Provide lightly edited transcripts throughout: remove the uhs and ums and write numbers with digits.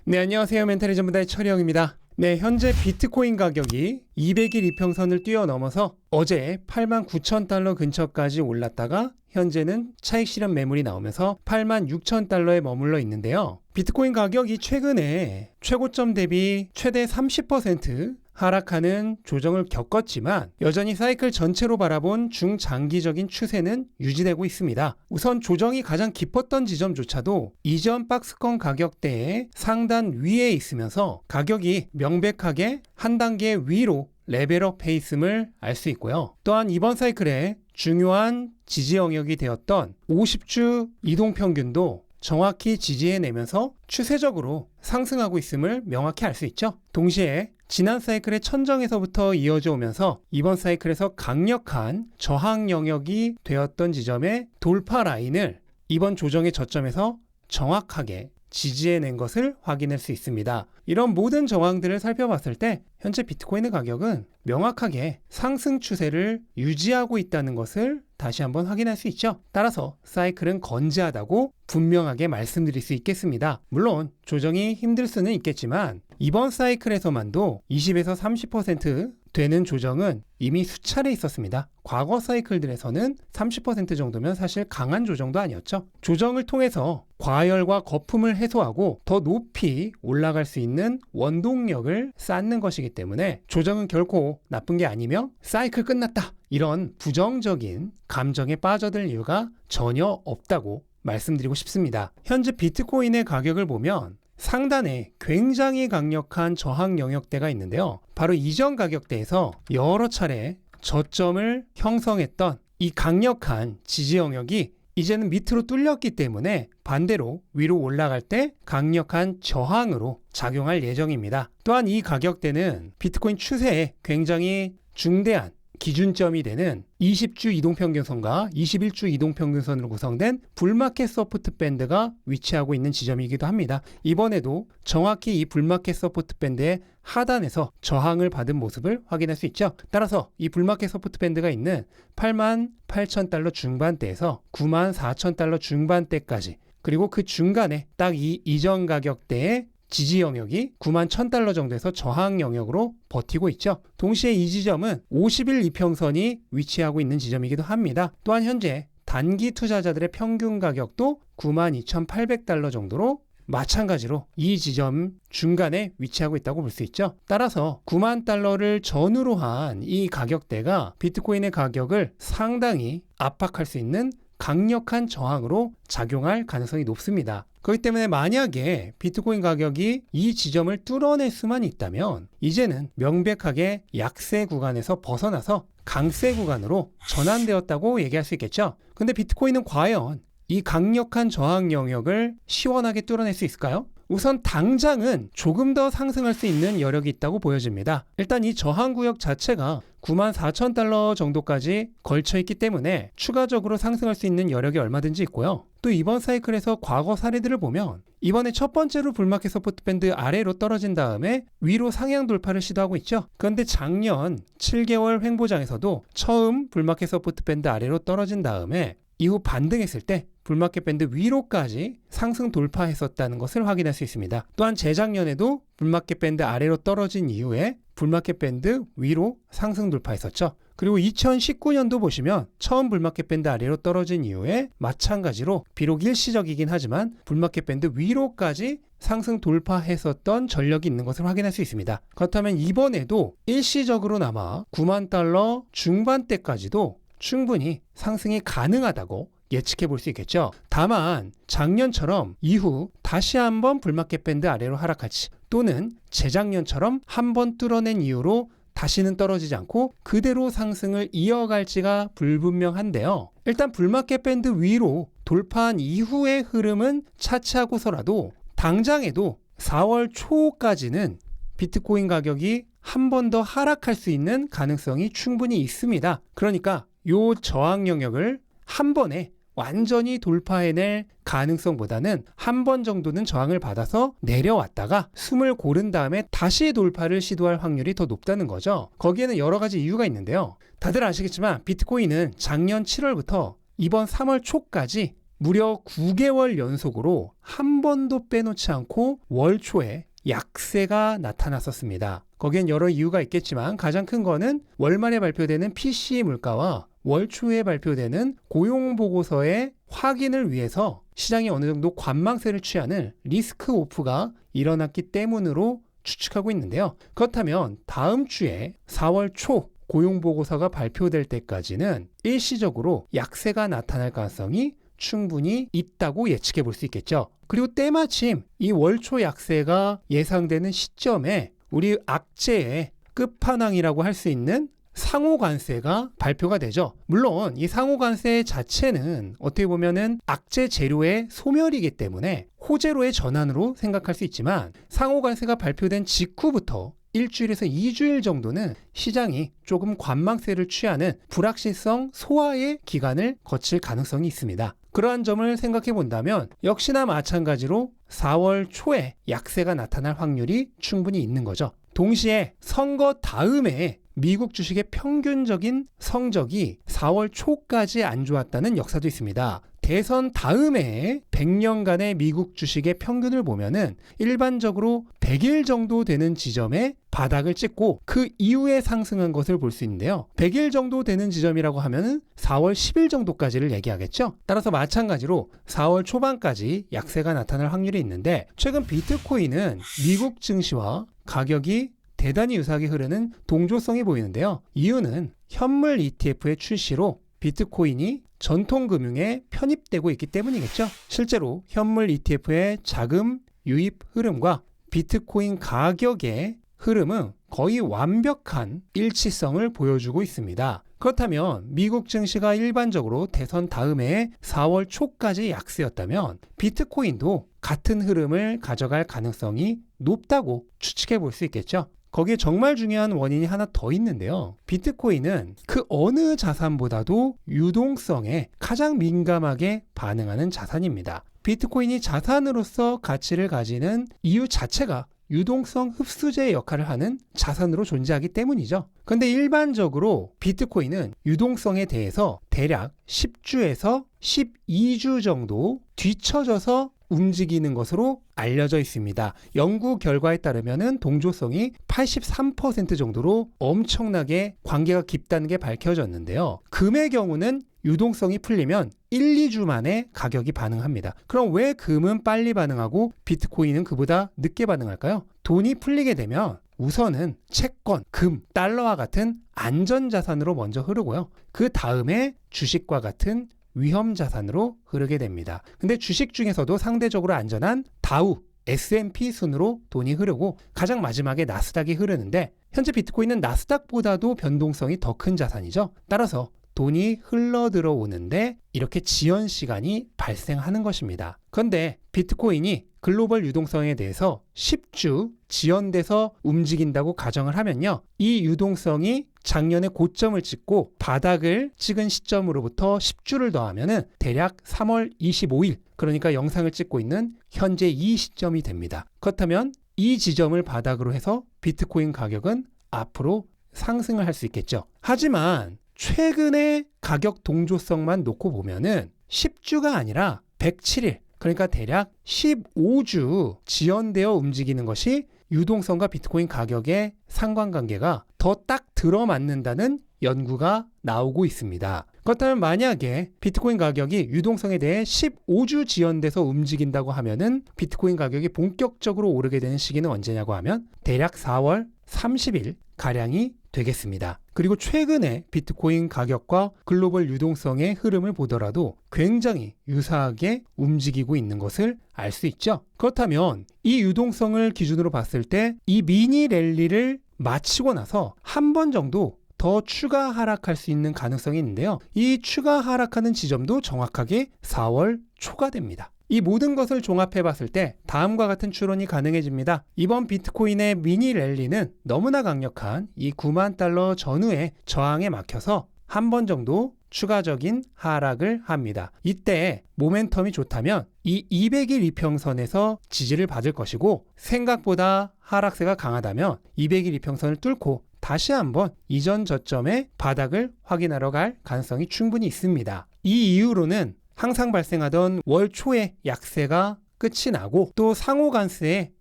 네, 안녕하세요. 멘탈의 전문가의 철영입니다. 네, 현재 비트코인 가격이 200일 이평선을 뛰어넘어서 어제 89,000달러 근처까지 올랐다가 현재는 차익 실현 매물이 나오면서 86,000달러에 머물러 있는데요. 비트코인 가격이 최근에 최고점 대비 최대 30% 하락하는 조정을 겪었지만 여전히 사이클 전체로 바라본 중장기적인 추세는 유지되고 있습니다. 우선 조정이 가장 깊었던 지점조차도 이전 박스권 가격대의 상단 위에 있으면서 가격이 명백하게 한 단계 위로 레벨업해 있음을 알 수 있고요. 또한 이번 사이클의 중요한 지지 영역이 되었던 50주 이동평균도 정확히 지지해내면서 추세적으로 상승하고 있음을 명확히 알 수 있죠. 동시에 지난 사이클의 천정에서부터 이어져 오면서 이번 사이클에서 강력한 저항 영역이 되었던 지점의 돌파 라인을 이번 조정의 저점에서 정확하게 지지해낸 것을 확인할 수 있습니다. 이런 모든 정황들을 살펴봤을 때 현재 비트코인의 가격은 명확하게 상승 추세를 유지하고 있다는 것을 다시 한번 확인할 수 있죠. 따라서 사이클은 건재하다고 분명하게 말씀드릴 수 있겠습니다. 물론 조정이 힘들 수는 있겠지만 이번 사이클에서만도 20에서 30% 되는 조정은 이미 수차례 있었습니다. 과거 사이클들에서는 30% 정도면 사실 강한 조정도 아니었죠. 조정을 통해서 과열과 거품을 해소하고 더 높이 올라갈 수 있는 원동력을 쌓는 것이기 때문에 조정은 결코 나쁜 게 아니며 사이클 끝났다 이런 부정적인 감정에 빠져들 이유가 전혀 없다고 말씀드리고 싶습니다. 현재 비트코인의 가격을 보면 상단에 굉장히 강력한 저항 영역대가 있는데요. 바로 이전 가격대에서 여러 차례 저점을 형성했던 이 강력한 지지 영역이 이제는 밑으로 뚫렸기 때문에 반대로 위로 올라갈 때 강력한 저항으로 작용할 예정입니다. 또한 이 가격대는 비트코인 추세에 굉장히 중대한 기준점이 되는 20주 이동평균선과 21주 이동평균선으로 구성된 불마켓 서포트 밴드가 위치하고 있는 지점이기도 합니다. 이번에도 정확히 이 불마켓 서포트 밴드의 하단에서 저항을 받은 모습을 확인할 수 있죠. 따라서 이 불마켓 서포트 밴드가 있는 88,000달러 중반대에서 94,000달러 중반대까지 그리고 그 중간에 딱 이 이전 가격대의 지지 영역이 91,000달러 정도에서 저항 영역으로 버티고 있죠. 동시에 이 지점은 50일 이평선이 위치하고 있는 지점이기도 합니다. 또한 현재 단기 투자자들의 평균 가격도 92,800달러 정도로 마찬가지로 이 지점 중간에 위치하고 있다고 볼 수 있죠. 따라서 9만 달러를 전후로 한 이 가격대가 비트코인의 가격을 상당히 압박할 수 있는 강력한 저항으로 작용할 가능성이 높습니다. 그렇기 때문에 만약에 비트코인 가격이 이 지점을 뚫어낼 수만 있다면 이제는 명백하게 약세 구간에서 벗어나서 강세 구간으로 전환되었다고 얘기할 수 있겠죠. 근데 비트코인은 과연 이 강력한 저항 영역을 시원하게 뚫어낼 수 있을까요? 우선 당장은 조금 더 상승할 수 있는 여력이 있다고 보여집니다. 일단 이 저항 구역 자체가 94,000달러 정도까지 걸쳐 있기 때문에 추가적으로 상승할 수 있는 여력이 얼마든지 있고요. 또 이번 사이클에서 과거 사례들을 보면 이번에 첫 번째로 불마켓 서포트 밴드 아래로 떨어진 다음에 위로 상향 돌파를 시도하고 있죠. 그런데 작년 7개월 횡보장에서도 처음 불마켓 서포트 밴드 아래로 떨어진 다음에 이후 반등했을 때 불마켓 밴드 위로까지 상승 돌파했었다는 것을 확인할 수 있습니다. 또한 재작년에도 불마켓 밴드 아래로 떨어진 이후에 불마켓 밴드 위로 상승 돌파했었죠. 그리고 2019년도 보시면 처음 불마켓 밴드 아래로 떨어진 이후에 마찬가지로 비록 일시적이긴 하지만 불마켓 밴드 위로까지 상승 돌파했었던 전력이 있는 것을 확인할 수 있습니다. 그렇다면 이번에도 일시적으로나마 9만 달러 중반대까지도 충분히 상승이 가능하다고 예측해 볼 수 있겠죠. 다만 작년처럼 이후 다시 한번 불마켓 밴드 아래로 하락할지 또는 재작년처럼 한번 뚫어낸 이후로 다시는 떨어지지 않고 그대로 상승을 이어갈지가 불분명한데요. 일단 불마켓 밴드 위로 돌파한 이후의 흐름은 차치하고서라도 당장에도 4월 초까지는 비트코인 가격이 한 번 더 하락할 수 있는 가능성이 충분히 있습니다. 그러니까 요 저항 영역을 한 번에 완전히 돌파해낼 가능성보다는 한 번 정도는 저항을 받아서 내려왔다가 숨을 고른 다음에 다시 돌파를 시도할 확률이 더 높다는 거죠. 거기에는 여러 가지 이유가 있는데요. 다들 아시겠지만 비트코인은 작년 7월부터 이번 3월 초까지 무려 9개월 연속으로 한 번도 빼놓지 않고 월 초에 약세가 나타났었습니다. 거기엔 여러 이유가 있겠지만 가장 큰 거는 월 말에 발표되는 PCE 물가와 월 초에 발표되는 고용보고서의 확인을 위해서 시장이 어느 정도 관망세를 취하는 리스크 오프가 일어났기 때문으로 추측하고 있는데요. 그렇다면 다음 주에 4월 초 고용보고서가 발표될 때까지는 일시적으로 약세가 나타날 가능성이 충분히 있다고 예측해 볼 수 있겠죠. 그리고 때마침 이 월초 약세가 예상되는 시점에 우리 악재의 끝판왕이라고 할 수 있는 상호관세가 발표가 되죠. 물론 이 상호관세 자체는 어떻게 보면은 악재 재료의 소멸이기 때문에 호재로의 전환으로 생각할 수 있지만 상호관세가 발표된 직후부터 일주일에서 2주일 정도는 시장이 조금 관망세를 취하는 불확실성 소화의 기간을 거칠 가능성이 있습니다. 그러한 점을 생각해 본다면 역시나 마찬가지로 4월 초에 약세가 나타날 확률이 충분히 있는 거죠. 동시에 선거 다음에 미국 주식의 평균적인 성적이 4월 초까지 안 좋았다는 역사도 있습니다. 대선 다음에 100년간의 미국 주식의 평균을 보면은 일반적으로 100일 정도 되는 지점에 바닥을 찍고 그 이후에 상승한 것을 볼 수 있는데요. 100일 정도 되는 지점이라고 하면은 4월 10일 정도까지를 얘기하겠죠. 따라서 마찬가지로 4월 초반까지 약세가 나타날 확률이 있는데 최근 비트코인은 미국 증시와 가격이 대단히 유사하게 흐르는 동조성이 보이는데요. 이유는 현물 ETF의 출시로 비트코인이 전통금융에 편입되고 있기 때문이겠죠. 실제로 현물 ETF의 자금 유입 흐름과 비트코인 가격의 흐름은 거의 완벽한 일치성을 보여주고 있습니다. 그렇다면 미국 증시가 일반적으로 대선 다음에 4월 초까지 약세였다면 비트코인도 같은 흐름을 가져갈 가능성이 높다고 추측해 볼 수 있겠죠. 거기에 정말 중요한 원인이 하나 더 있는데요. 비트코인은 그 어느 자산보다도 유동성에 가장 민감하게 반응하는 자산입니다. 비트코인이 자산으로서 가치를 가지는 이유 자체가 유동성 흡수제의 역할을 하는 자산으로 존재하기 때문이죠. 그런데 일반적으로 비트코인은 유동성에 대해서 대략 10주에서 12주 정도 뒤처져서 움직이는 것으로 알려져 있습니다. 연구 결과에 따르면 동조성이 83% 정도로 엄청나게 관계가 깊다는 게 밝혀졌는데요. 금의 경우는 유동성이 풀리면 1, 2주 만에 가격이 반응합니다. 그럼 왜 금은 빨리 반응하고 비트코인은 그보다 늦게 반응할까요? 돈이 풀리게 되면 우선은 채권, 금, 달러와 같은 안전자산으로 먼저 흐르고요. 그 다음에 주식과 같은 위험자산으로 흐르게 됩니다. 근데 주식 중에서도 상대적으로 안전한 다우, S&P 순으로 돈이 흐르고 가장 마지막에 나스닥이 흐르는데 현재 비트코인은 나스닥보다도 변동성이 더 큰 자산이죠. 따라서 돈이 흘러 들어오는데 이렇게 지연 시간이 발생하는 것입니다. 그런데 비트코인이 글로벌 유동성에 대해서 10주 지연돼서 움직인다고 가정을 하면요. 이 유동성이 작년에 고점을 찍고 바닥을 찍은 시점으로부터 10주를 더하면은 대략 3월 25일, 그러니까 영상을 찍고 있는 현재 이 시점이 됩니다. 그렇다면 이 지점을 바닥으로 해서 비트코인 가격은 앞으로 상승을 할 수 있겠죠. 하지만 최근의 가격 동조성만 놓고 보면은 10주가 아니라 107일, 그러니까 대략 15주 지연되어 움직이는 것이 유동성과 비트코인 가격의 상관관계가 더 딱 들어맞는다는 연구가 나오고 있습니다. 그렇다면 만약에 비트코인 가격이 유동성에 대해 15주 지연돼서 움직인다고 하면은 비트코인 가격이 본격적으로 오르게 되는 시기는 언제냐고 하면 대략 4월 30일 가량이 되겠습니다. 그리고 최근에 비트코인 가격과 글로벌 유동성의 흐름을 보더라도 굉장히 유사하게 움직이고 있는 것을 알 수 있죠. 그렇다면 이 유동성을 기준으로 봤을 때 이 미니 랠리를 마치고 나서 한 번 정도 더 추가 하락할 수 있는 가능성이 있는데요. 이 추가 하락하는 지점도 정확하게 4월 초가 됩니다. 이 모든 것을 종합해 봤을 때 다음과 같은 추론이 가능해집니다. 이번 비트코인의 미니 랠리는 너무나 강력한 이 9만 달러 전후의 저항에 막혀서 한 번 정도 추가적인 하락을 합니다. 이때 모멘텀이 좋다면 이 200일 이평선에서 지지를 받을 것이고 생각보다 하락세가 강하다면 200일 이평선을 뚫고 다시 한번 이전 저점의 바닥을 확인하러 갈 가능성이 충분히 있습니다. 이 이후로는 항상 발생하던 월 초에 약세가 끝이 나고 또 상호간세의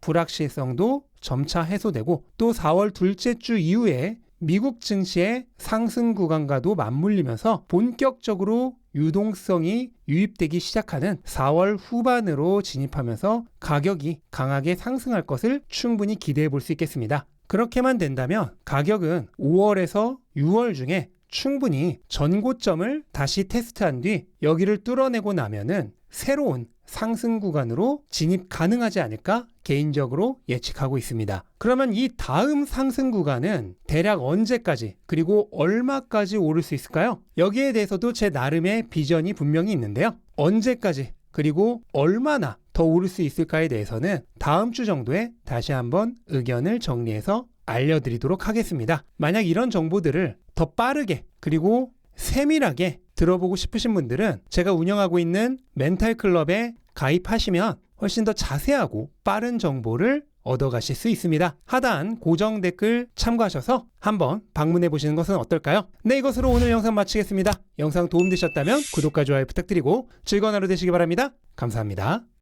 불확실성도 점차 해소되고 또 4월 둘째 주 이후에 미국 증시의 상승 구간과도 맞물리면서 본격적으로 유동성이 유입되기 시작하는 4월 후반으로 진입하면서 가격이 강하게 상승할 것을 충분히 기대해 볼 수 있겠습니다. 그렇게만 된다면 가격은 5월에서 6월 중에 충분히 전고점을 다시 테스트한 뒤 여기를 뚫어내고 나면은 새로운 상승 구간으로 진입 가능하지 않을까 개인적으로 예측하고 있습니다. 그러면 이 다음 상승 구간은 대략 언제까지 그리고 얼마까지 오를 수 있을까요? 여기에 대해서도 제 나름의 비전이 분명히 있는데요. 언제까지 그리고 얼마나 더 오를 수 있을까에 대해서는 다음 주 정도에 다시 한번 의견을 정리해서 알려드리도록 하겠습니다. 만약 이런 정보들을 더 빠르게 그리고 세밀하게 들어보고 싶으신 분들은 제가 운영하고 있는 멘탈 클럽에 가입하시면 훨씬 더 자세하고 빠른 정보를 얻어가실 수 있습니다. 하단 고정 댓글 참고하셔서 한번 방문해 보시는 것은 어떨까요? 네, 이것으로 오늘 영상 마치겠습니다. 영상 도움되셨다면 구독과 좋아요 부탁드리고 즐거운 하루 되시기 바랍니다. 감사합니다.